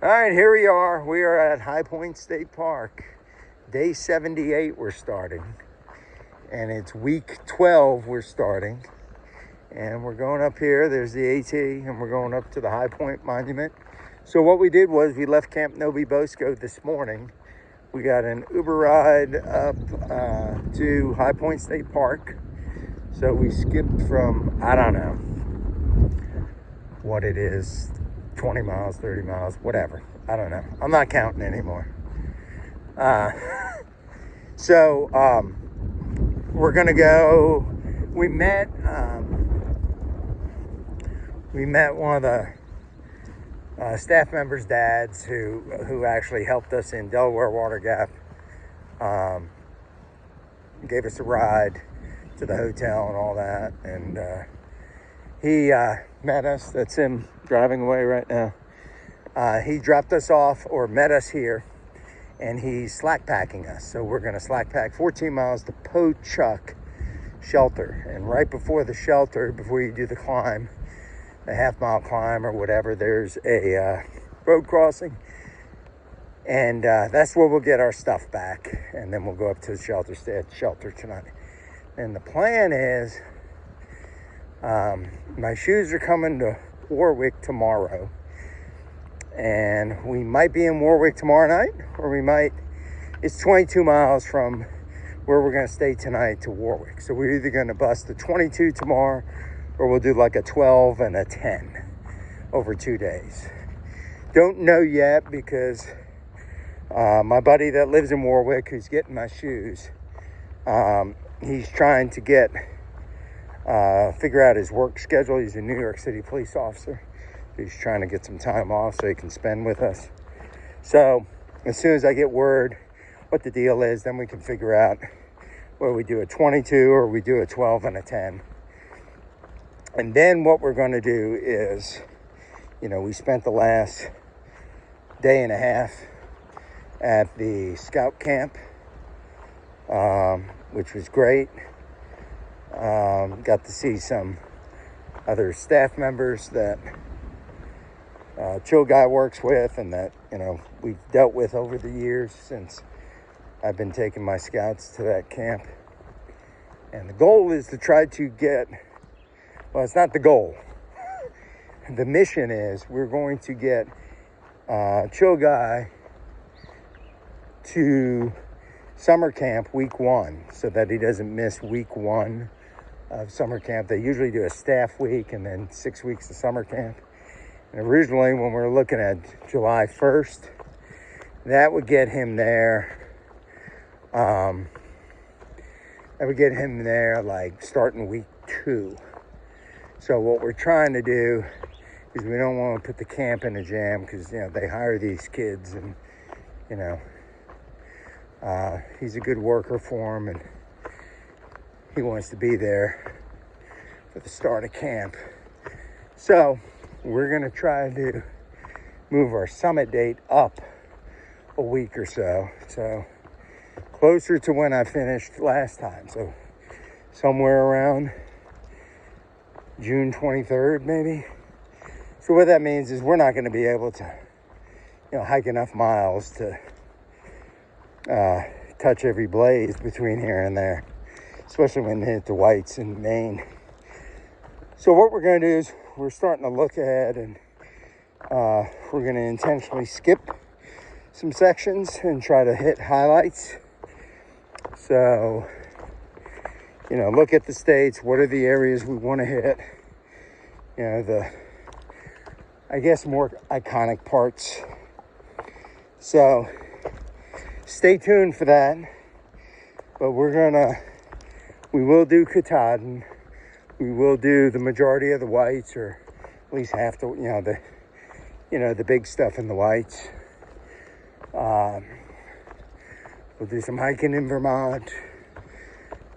All right, here we are. We are at High Point State Park. Day 78 we're starting. And it's week 12 we're starting. And we're going up here. There's the AT, and we're going up to the High Point Monument. So what we did was we left Camp Novi Bosco this morning. We got an Uber ride up to High Point State Park. So we skipped from, I don't know what it is, 20 miles, 30 miles, whatever. I don't know. I'm not counting anymore. So we're going to go. We met one of the staff members' dads who actually helped us in Delaware Water Gap. Gave us a ride to the hotel and all that. And he met us. That's him driving away right now. He dropped us off or met us here, and he's slack packing us. So we're going to slack pack 14 miles to Pochuck Shelter. And right before the shelter, before you do the climb, the half-mile climb or whatever, there's a road crossing. And that's where we'll get our stuff back. And then we'll go up to the shelter, stay at the shelter tonight. And the plan is, my shoes are coming to Warwick tomorrow. And we might be in Warwick tomorrow night, or we might, it's 22 miles from where we're going to stay tonight to Warwick. So we're either going to bust the 22 tomorrow, or we'll do like a 12 and a 10 over 2 days. Don't know yet, because my buddy that lives in Warwick, who's getting my shoes, he's trying to figure out his work schedule. He's a New York City police officer. He's trying to get some time off so he can spend with us. So as soon as I get word what the deal is, then we can figure out whether we do a 22 or we do a 12 and a 10. And then what we're going to do is, we spent the last day and a half at the scout camp, which was great. Got to see some other staff members that Chill Guy works with, and that, we've dealt with over the years since I've been taking my scouts to that camp. And the goal is to try to get, well, it's not the goal. The mission is we're going to get Chill Guy to summer camp week 1 so that he doesn't miss week 1 of summer camp. They usually do a staff week and then 6 weeks of summer camp. And originally, when we were looking at July 1st, that would get him there. Like starting week 2. So what we're trying to do is we don't want to put the camp in a jam, because they hire these kids, and he's a good worker for him, and he wants to be there for the start of camp. So we're going to try to move our summit date up a week or so. So closer to when I finished last time. So somewhere around June 23rd, maybe. So what that means is we're not going to be able to, hike enough miles to touch every blaze between here and there, especially when they hit the whites in Maine. So what we're going to do is we're starting to look ahead, and we're going to intentionally skip some sections and try to hit highlights. So, look at the states. What are the areas we want to hit? I guess more iconic parts. So stay tuned for that. But we will do Katahdin. We will do the majority of the whites, or at least half the big stuff in the whites. We'll do some hiking in Vermont,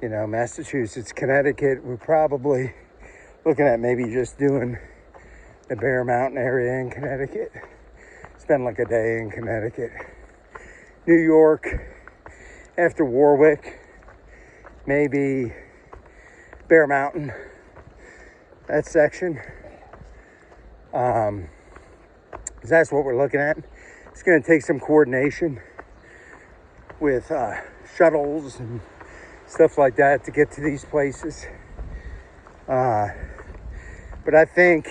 Massachusetts, Connecticut. We're probably looking at maybe just doing the Bear Mountain area in Connecticut. Spend like a day in Connecticut. New York, after Warwick, maybe Bear Mountain, that section. 'cause that's what we're looking at. It's going to take some coordination with shuttles and stuff like that to get to these places. But I think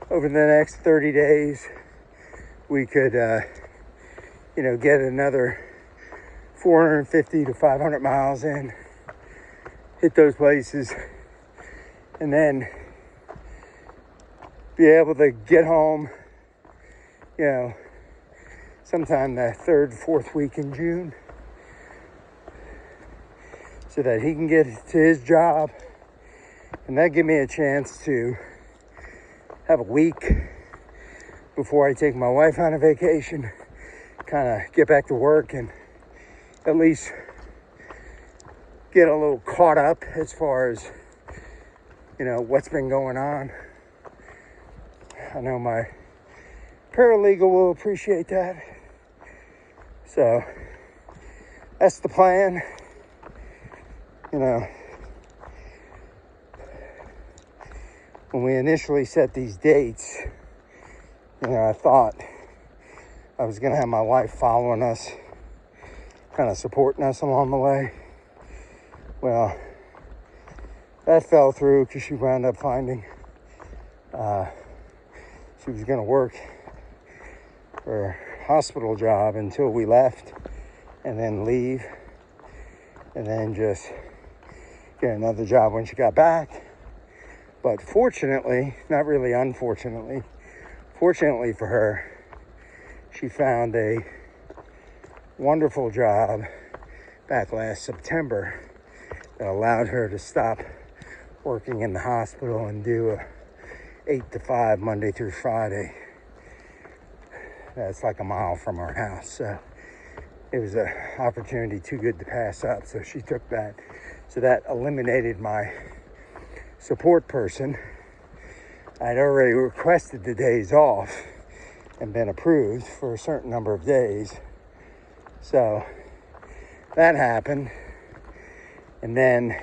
over the next 30 days, we could, get another 450 to 500 miles in, hit those places, and then be able to get home, sometime the 3rd, 4th week in June, so that he can get to his job, and that give me a chance to have a week before I take my wife on a vacation, kind of get back to work and at least get a little caught up as far as, what's been going on. I know my paralegal will appreciate that. So that's the plan. When we initially set these dates, I thought I was going to have my wife following us, kind of supporting us along the way. Well, that fell through because she wound up finding she was going to work her hospital job until we left, and then leave, and then just get another job when she got back. But fortunately, not really unfortunately, fortunately for her, she found a wonderful job back last September that allowed her to stop working in the hospital and do a 8 to 5 Monday through Friday. That's like a mile from our house. So it was an opportunity too good to pass up. So she took that. So that eliminated my support person. I'd already requested the days off and been approved for a certain number of days. So that happened. And then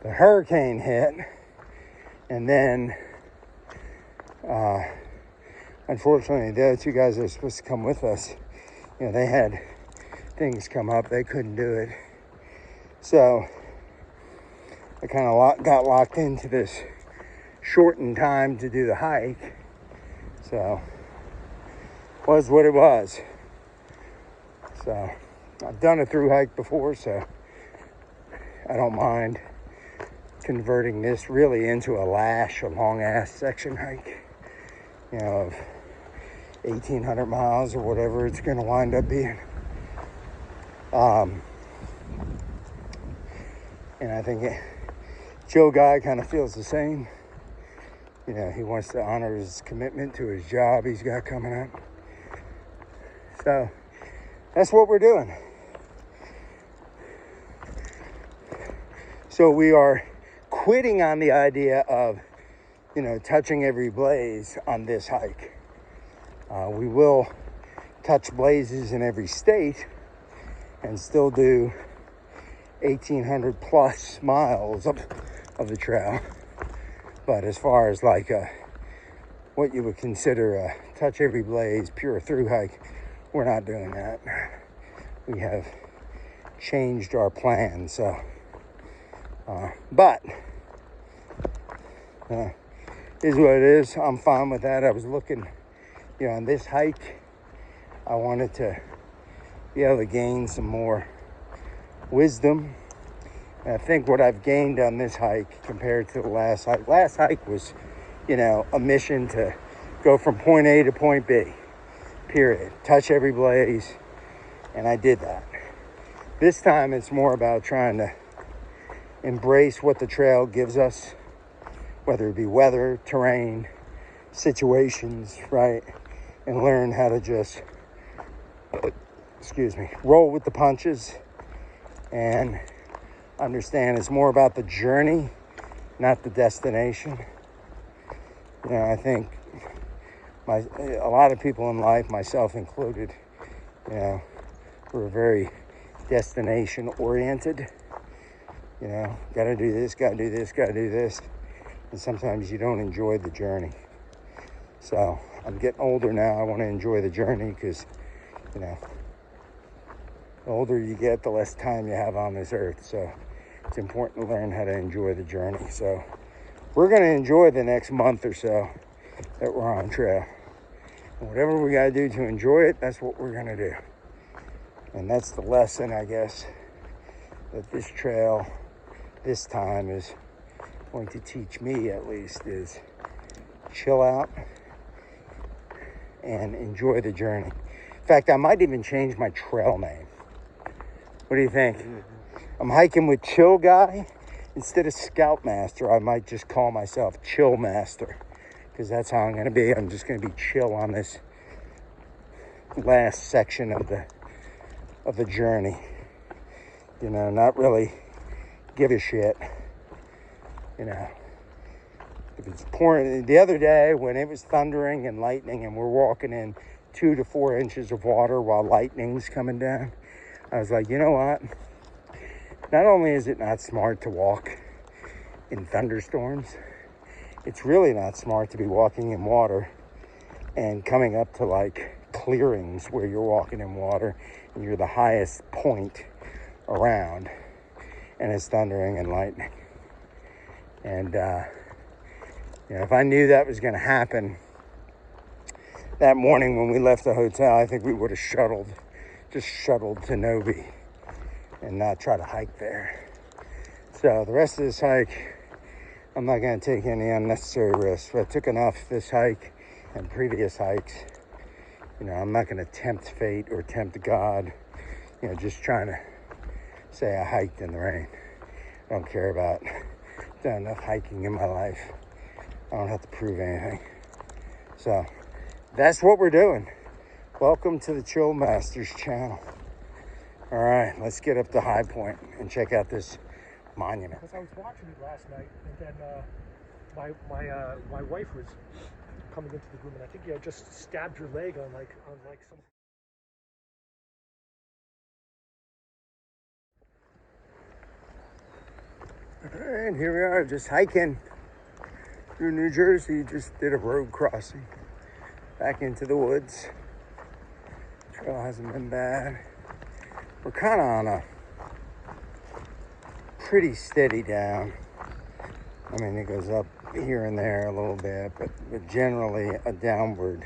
the hurricane hit. And then, unfortunately, the other two guys that were supposed to come with us, they had things come up. They couldn't do it. So I kind of got locked into this shortened time to do the hike. So was what it was. So I've done a through hike before, so I don't mind converting this really into a lash, a long ass section hike, of 1,800 miles or whatever it's going to wind up being. And I think Joe Guy kind of feels the same. He wants to honor his commitment to his job he's got coming up. So that's what we're doing. So we are quitting on the idea of, touching every blaze on this hike. We will touch blazes in every state and still do 1,800 plus miles of the trail. But as far as like what you would consider a touch every blaze pure through hike, we're not doing that. We have changed our plan. So, but is what it is. I'm fine with that. I was looking, on this hike, I wanted to be able to gain some more wisdom. And I think what I've gained on this hike compared to the last hike was, a mission to go from point A to point B, period. Touch every blaze. And I did that. This time it's more about trying to embrace what the trail gives us, whether it be weather, terrain, situations, right? And learn how to just, roll with the punches and understand it's more about the journey, not the destination. I think a lot of people in life, myself included, we're very destination oriented. Gotta do this, gotta do this, gotta do this. And sometimes you don't enjoy the journey. So I'm getting older now. I want to enjoy the journey because, you know, the older you get, the less time you have on this earth. So it's important to learn how to enjoy the journey. So we're going to enjoy the next month or so that we're on trail. And whatever we got to do to enjoy it, that's what we're going to do. And that's the lesson, I guess, that this trail this time is going to teach me, at least, is chill out and enjoy the journey. In fact, I might even change my trail name. What do you think? I'm hiking with Chill Guy. Instead of Scoutmaster, I might just call myself Chill Master, because that's how I'm going to be. I'm just going to be chill on this last section of the journey. You know, not really give a shit. You know, if it's pouring. The other day when it was thundering and lightning and we're walking in 2 to 4 inches of water while lightning's coming down, I was like, you know what? Not only is it not smart to walk in thunderstorms, it's really not smart to be walking in water and coming up to like clearings where you're walking in water and you're the highest point around and it's thundering and lightning. And, you know, if I knew that was going to happen that morning when we left the hotel, I think we would have just shuttled to Novi and not try to hike there. So the rest of this hike, I'm not going to take any unnecessary risks. I took enough this hike and previous hikes. You know, I'm not going to tempt fate or tempt God. You know, just trying to say I hiked in the rain. I don't care about. I've done enough hiking in my life. I don't have to prove anything. So that's what we're doing. Welcome to the Chill Masters channel. All right, let's get up to High Point and check out this monument. Because I was watching it last night, and then my wife was coming into the room, and I think you had just stabbed your leg on some. All right, here we are, just hiking through New Jersey. Just did a road crossing back into the woods. Trail hasn't been bad. We're kind of on a pretty steady down. I mean, it goes up here and there a little bit, but generally a downward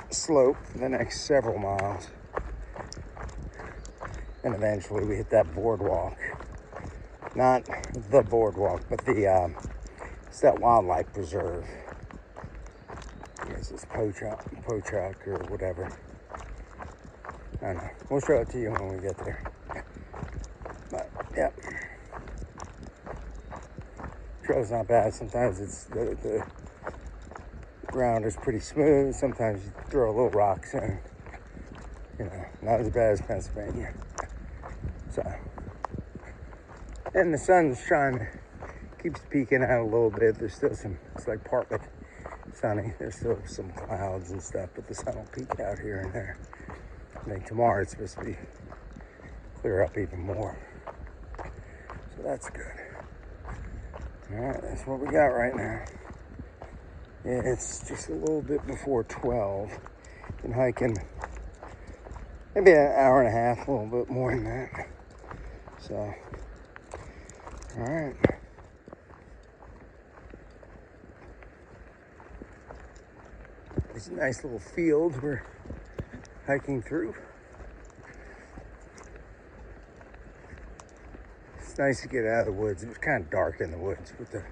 slope for the next several miles. And eventually we hit that boardwalk. Not the boardwalk, but it's that wildlife preserve. I guess it's Pochak or whatever. I don't know. We'll show it to you when we get there. But, yep. Trail's not bad. Sometimes it's the ground is pretty smooth. Sometimes you throw a little rocks in. You know, not as bad as Pennsylvania. So, and the sun's keeps peeking out a little bit. There's still it's like partly sunny. There's still some clouds and stuff, but the sun will peek out here and there. I think tomorrow it's supposed to be clear up even more. So that's good. All right, that's what we got right now. Yeah, it's just a little bit before 12. Been hiking maybe an hour and a half, a little bit more than that. So, all right. It's a nice little field we're hiking through. It's nice to get out of the woods. It was kind of dark in the woods with the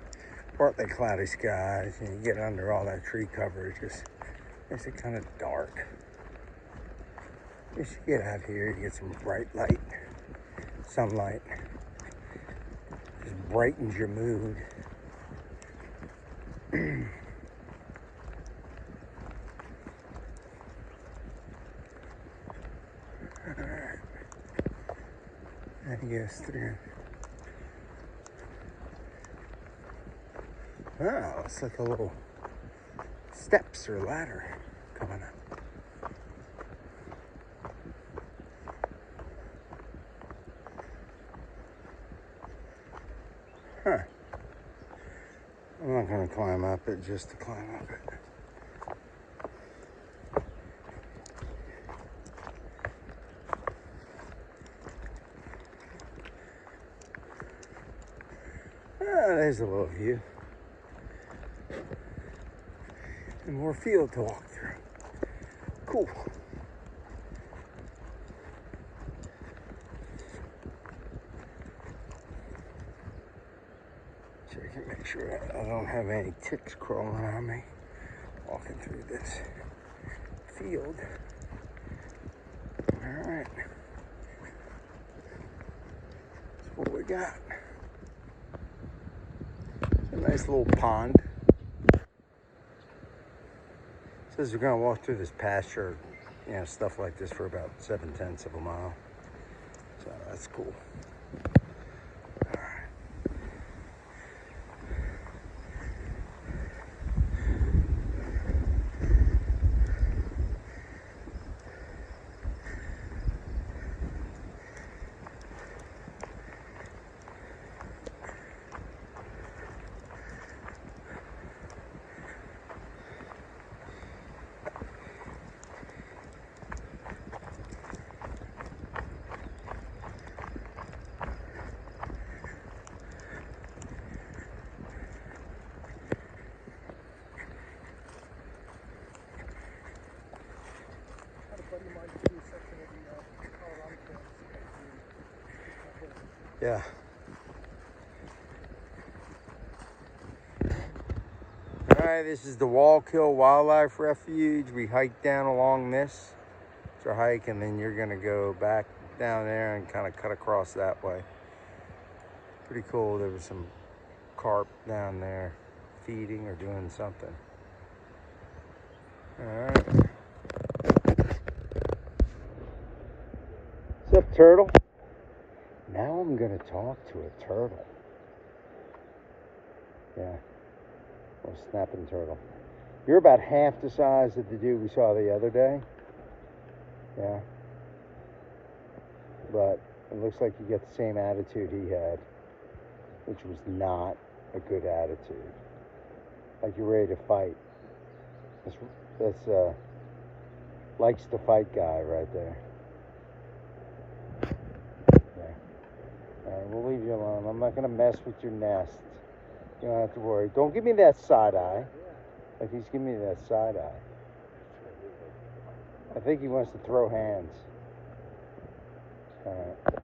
partly cloudy skies, and you get under all that tree cover. It just makes it kind of dark. Just get out here, you get some bright light, sunlight. Just brightens your mood. Alright. I guess through. Oh, it's like a little steps or ladder coming up. Huh. I'm not going to climb up it just to climb up it. There's a little view. And more field to walk through. Cool. Check and make sure I don't have any ticks crawling on me walking through this field. All right. That's what we got. It's a nice little pond. Says we're gonna walk through this pasture, you know, stuff like this for about 7/10 of a mile. So that's cool. Yeah. All right, this is the Wallkill Wildlife Refuge. We hiked down along this. It's our hike, and then you're gonna go back down there and kind of cut across that way. Pretty cool. There was some carp down there feeding or doing something. All right. What's up, turtle? Now I'm gonna talk to a turtle. Yeah, a snapping turtle. You're about half the size of the dude we saw the other day. Yeah. But it looks like you get the same attitude he had, which was not a good attitude. Like you're ready to fight. That's likes to fight guy right there. All right, we'll leave you alone. I'm not going to mess with your nest. You don't have to worry. Don't give me that side eye. Like he's giving me that side eye. I think he wants to throw hands. All right.